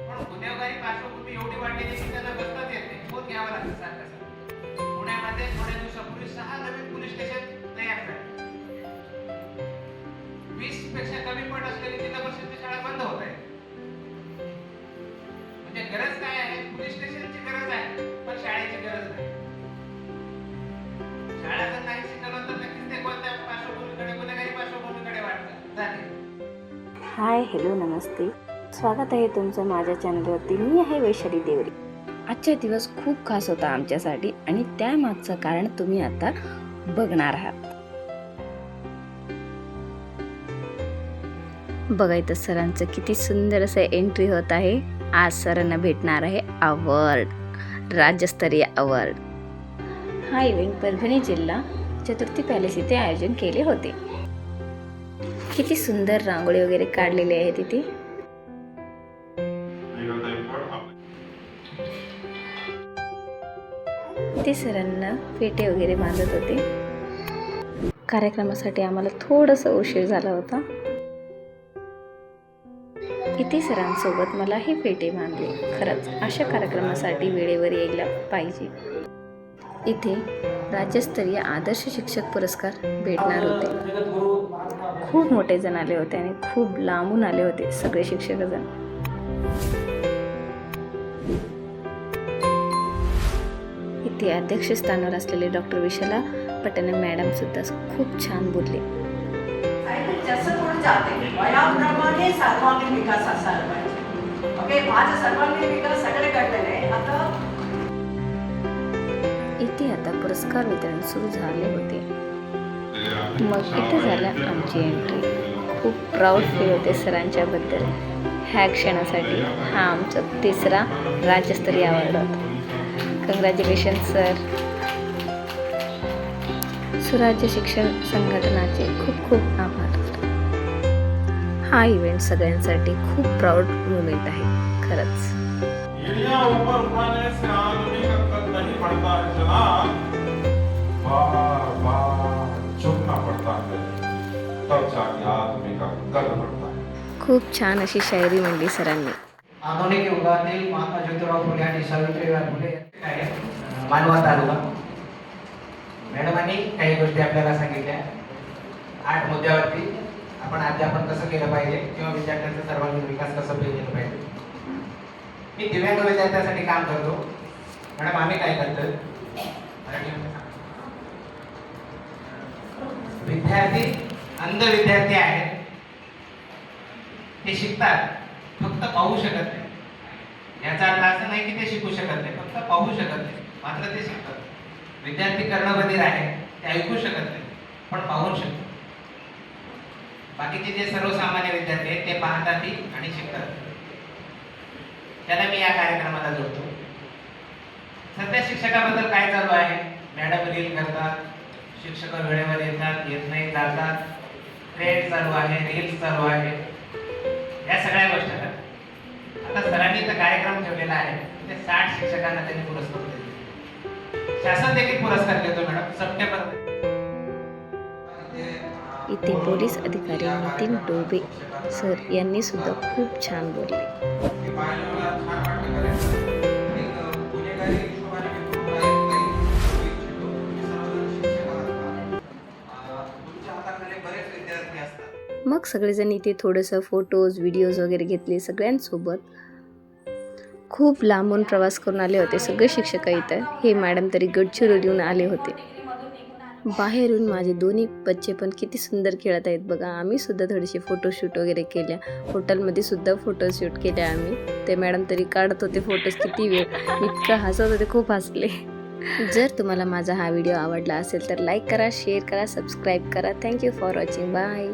पण गुन्हेगारी पार्श्वभूमी एवढी वाढलेली की त्यांना बसताच येत नाही, शोध घ्यावा लागतो सारखं. पुण्यामध्ये थोड्या दिवसापूर्वी 6 नवीन पोलीस स्टेशन तयार झाले. 20 पेक्षा कमी पट असलेली जिल्हा परिषदची शाळा बंद होत आहे. म्हणजे गरज काय आहे? पोलीस स्टेशनची गरज आहे, पण शाळेची गरज नाही. शाळा जर नाही शिकवलं तर नक्कीच ते कोणत्या पार्श्वभूमीकडे, गुन्हेगारी पार्श्वभूमीकडे वाटतं जाते. हाय, हॅलो, नमस्ते. स्वागत आहे तुमचं माझ्या चॅनलवरती. मी आहे वैशाली देवरी. आजचा दिवस खूप खास होता आमच्यासाठी आणि त्यामागचं कारण तुम्ही आता बघणार आहात. बघा इथं सरांचं किती सुंदर असं एंट्री होत आहे. आज सरांना भेटणार आहे अवॉर्ड, राज्यस्तरीय अवॉर्ड. हा इव्हेंट परभणी जिल्हा चतुर्थी पॅलेस इथे आयोजन केले होते. किती सुंदर रांगोळी वगैरे काढलेली आहे तिथे. इथे सरांना पेटे वगैरे बांधत होते. कार्यक्रमासाठी आम्हाला थोडंसं उशीर झाला होता. इथे सरांसोबत मलाही पेटे बांधले. खरंच अशा कार्यक्रमासाठी वेळेवर यायला पाहिजे. इथे राज्यस्तरीय आदर्श शिक्षक पुरस्कार भेटणार होते. खूप मोठे जण आले होते आणि खूप लांबून आले होते सगळे शिक्षकजण. इथे अध्यक्षस्थानावर असलेले डॉक्टर विशाला पटणे मॅडम सुद्धा खूप छान बोलले. वयाप्रमाणे सर्वांगीण विकास असायला पाहिजे. ओके, माझा सर्वांगीण विकास सगळीकडे नाही. आता इथे आता पुरस्कार वितरण सुरू झाले होते. मग इथे झालं आमची एंट्री. खूप प्राऊड फील होते सरांच्या बद्दल. ह्या क्षणासाठी हा आमचा 3रा राज्यस्तरीय अवॉर्ड होता. कंग्रॅच्युलेशन सर. सुराज्य शिक्षण संघटनाचे खूप खूप आभार. हा इव्हेंट सगळ्यांसाठी खूप प्राऊड मोमेंट आहे खरंच. खूप छान अशी शायरी म्हणली सरांनी. आधुनिक युगातील महात्मा ज्योतिराव फुले आणि सावित्रीबाई फुले मानवा तालुका मॅडमांनी काही गोष्टी आपल्याला सांगितल्या. 8 मुद्द्यावरती आपण अध्यापन कसं केलं पाहिजे किंवा विद्यार्थ्यांचा सर्वांगीण विकास कसा केला पाहिजे. मी दिव्यांग विद्यार्थ्यांसाठी काम करतो. मॅडम आम्ही काय करतो? विद्यार्थी अंध विद्यार्थी आहेत, ते शिकतात, फक्त पाहू शकत नाही. याचा अर्थ असं नाही की ते शिकू शकत नाही, फक्त पाहू शकत नाही, मात्र ते शिकतात. विद्यार्थी कर्णबधीर आहे, ते ऐकू शकत नाही पण पाहू शकतात. बाकीचे जे सर्वसामान्य विद्यार्थी आहेत ते पाहतातही आणि शिकतात. त्याला मी या कार्यक्रमाला जोडतो. सध्या शिक्षकाबद्दल काय चालू आहे? मॅडम रील करतात, शिक्षक वेळेवर येतात, येत नाही, जातात, ट्रेंड चालू आहे, रील्स चालू आहे, या सगळ्या गोष्टी आहेत. आता सरांनी इथं कार्यक्रम ठेवलेला आहे. ते 60 शिक्षकांना त्यांनी पुरस्कार दिले. शासन देखील पुरस्कार देतो मॅडम सप्टेंबर. इथे पोलीस अधिकारी नितीन डोबे सर यांनी सुद्धा खूप छान बोलले. मग सगळेजण इथे थोडंसं फोटोज व्हिडिओज वगैरे घेतले सगळ्यांसोबत. खूप लांबून प्रवास करून आले होते सगळे शिक्षक इथं. हे मॅडम तरी गडचिरोलीहून आले होते. बाहेरून माझे दोन्ही बच्चे पण किती सुंदर खेळत आहेत बघा. आम्ही सुद्धा थोडेसे फोटोशूट वगैरे केल्या. हॉटेलमध्ये सुद्धा फोटोशूट केल्या आम्ही. ते मॅडम तरी काढत होते फोटोज किती वेळ. इतकं हसत होते, खूप हसले. जर तुम्हाला माझा हा व्हिडिओ आवडला असेल तर लाईक करा, शेअर करा, सबस्क्राईब करा. Thank you for watching. बाय.